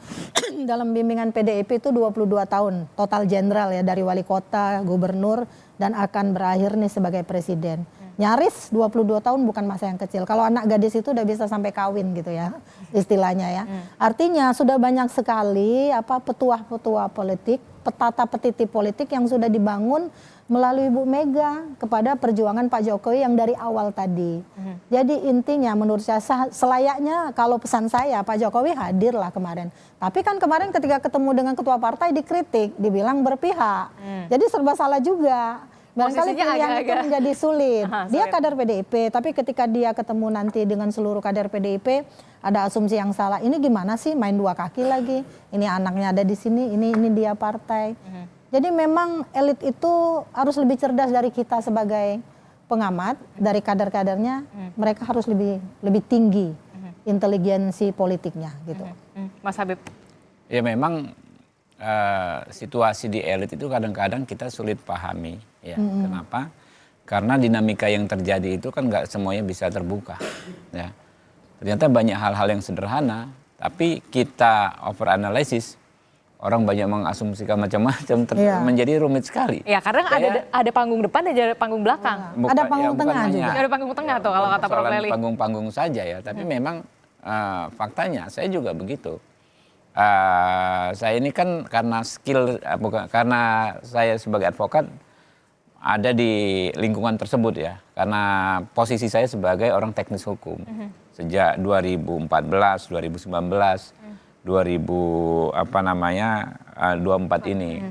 dalam bimbingan PDIP itu 22 tahun. Total jenderal ya, dari wali kota, gubernur, dan akan berakhir nih sebagai presiden. Nyaris 22 tahun bukan masa yang kecil. Kalau anak gadis itu udah bisa sampai kawin gitu ya, istilahnya ya. Artinya sudah banyak sekali petuah-petuah politik, petata-petiti politik yang sudah dibangun melalui Bu Mega kepada perjuangan Pak Jokowi yang dari awal tadi. Jadi intinya menurut saya selayaknya, kalau pesan saya, Pak Jokowi hadirlah kemarin. Tapi kan kemarin ketika ketemu dengan ketua partai dikritik, dibilang berpihak. Jadi serba salah juga. Barangkali pilihan itu menjadi sulit. Dia kader PDIP, tapi ketika dia ketemu nanti dengan seluruh kader PDIP, ada asumsi yang salah. Ini gimana sih main dua kaki lagi? Ini anaknya ada di sini, ini dia partai. Jadi memang elit itu harus lebih cerdas dari kita sebagai pengamat, dari kader-kadernya. Mereka harus lebih tinggi inteligensi politiknya gitu. Mas Habib. Ya memang situasi di elit itu kadang-kadang kita sulit pahami. Ya, kenapa? Karena dinamika yang terjadi itu kan nggak semuanya bisa terbuka. Ya. Ternyata banyak hal-hal yang sederhana, tapi kita overanalisis, orang banyak mengasumsikan macam-macam, menjadi rumit sekali. Ya, kadang ada panggung depan dan ada panggung belakang. Ada panggung tengah juga. Ada panggung tengah tuh kalau kata Prof Leli. Panggung-panggung saja ya, tapi memang faktanya saya juga begitu. Saya ini kan karena skill, bukan karena saya sebagai advokat ada di lingkungan tersebut ya, karena posisi saya sebagai orang teknis hukum sejak 2014, 2019, 2024 ini.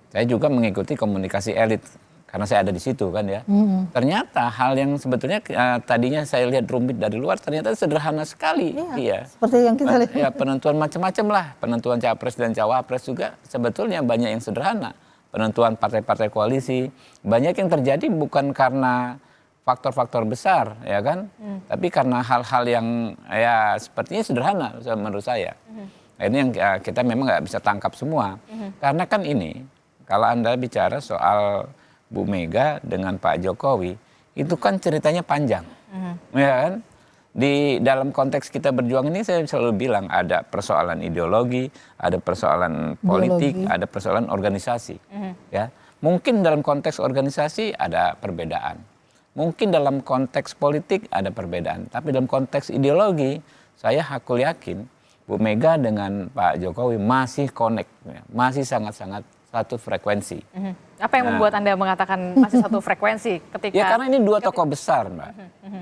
Saya juga mengikuti komunikasi elit karena saya ada di situ kan ya. Ternyata hal yang sebetulnya tadinya saya lihat rumit dari luar ternyata sederhana sekali. Iya. Seperti yang kita lihat. Ya, penentuan macam-macam lah, penentuan capres dan cawapres juga sebetulnya banyak yang sederhana. Penentuan partai-partai koalisi, banyak yang terjadi bukan karena faktor-faktor besar, ya kan? Tapi karena hal-hal yang ya sepertinya sederhana menurut saya. Ini yang kita memang nggak bisa tangkap semua. Karena kan ini, kalau Anda bicara soal Bu Mega dengan Pak Jokowi, itu kan ceritanya panjang, ya kan? di dalam konteks kita berjuang ini saya selalu bilang ada persoalan ideologi, ada persoalan politik, ada persoalan organisasi. Ya, mungkin dalam konteks organisasi ada perbedaan, mungkin dalam konteks politik ada perbedaan, tapi dalam konteks ideologi saya hakul yakin Bu Mega dengan Pak Jokowi masih connect, masih sangat-sangat satu frekuensi. Apa yang membuat Anda mengatakan masih satu frekuensi ketika... Ya karena ini dua tokoh besar, Mbak.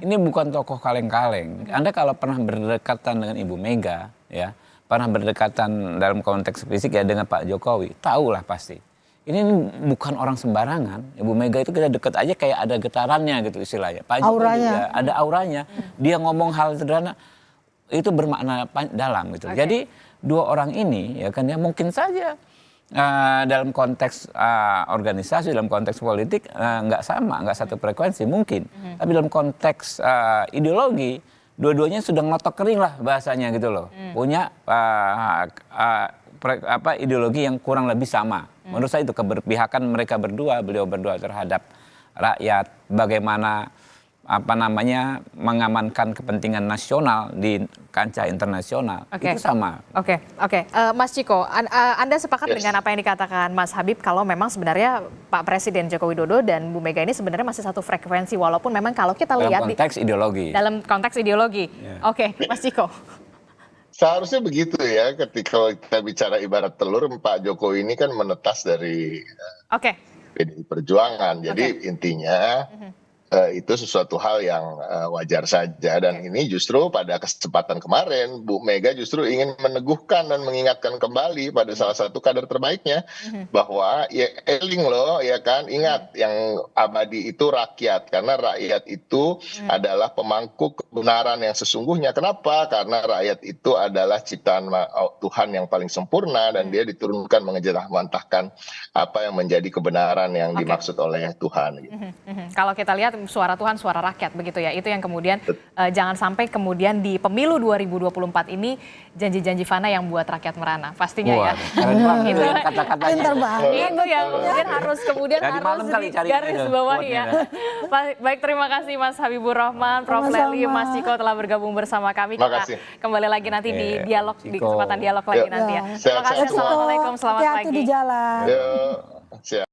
Ini bukan tokoh kaleng-kaleng. Anda kalau pernah berdekatan dengan Ibu Mega, ya, pernah berdekatan dalam konteks fisik ya dengan Pak Jokowi, tahulah pasti. Ini bukan orang sembarangan. Ibu Mega itu kita deket aja kayak ada getarannya gitu istilahnya. Pak Jokowi juga ada auranya. Dia ngomong hal sederhana itu bermakna dalam gitu. Jadi dua orang ini ya kan ya mungkin saja dalam konteks organisasi, dalam konteks politik nggak sama, nggak satu frekuensi mungkin. Tapi dalam konteks ideologi, dua-duanya sudah ngotok kering lah bahasanya gitu loh. Punya ideologi yang kurang lebih sama. Menurut saya itu keberpihakan mereka berdua, beliau berdua terhadap rakyat, bagaimana mengamankan kepentingan nasional di kancah internasional. Itu sama. Oke. Mas Ciko, Anda sepakat dengan apa yang dikatakan Mas Habib kalau memang sebenarnya Pak Presiden Joko Widodo dan Bu Mega ini sebenarnya masih satu frekuensi walaupun memang kalau kita lihat dalam konteks ideologi. Dalam konteks ideologi. Oke, Mas Ciko. Seharusnya begitu ya, ketika kita bicara ibarat telur, Pak Jokowi ini kan menetas dari PDI Perjuangan. Jadi intinya itu sesuatu hal yang wajar saja, dan ini justru pada kesempatan kemarin Bu Mega justru ingin meneguhkan dan mengingatkan kembali pada salah satu kader terbaiknya bahwa ya eling loh ya kan, ingat yang abadi itu rakyat, karena rakyat itu adalah pemangku kebenaran yang sesungguhnya. Kenapa? Karena rakyat itu adalah ciptaan Tuhan yang paling sempurna dan dia diturunkan mengejarmantahkan apa yang menjadi kebenaran yang dimaksud oleh Tuhan gitu. Kalau kita lihat suara Tuhan, suara rakyat begitu ya. Itu yang kemudian jangan sampai kemudian di pemilu 2024 ini janji-janji fana yang buat rakyat merana. Pastinya ya. Itu kata-katanya. Itu yang kemudian harus garis bawah ya. Baik, terima kasih Mas Habibur Rahman, Prof. Lely, Mas Ciko telah bergabung bersama kami. Kita kembali lagi nanti di dialog, di kesempatan dialog lagi nanti ya. Terima kasih. Assalamualaikum, selamat pagi. Hati-hati di jalan.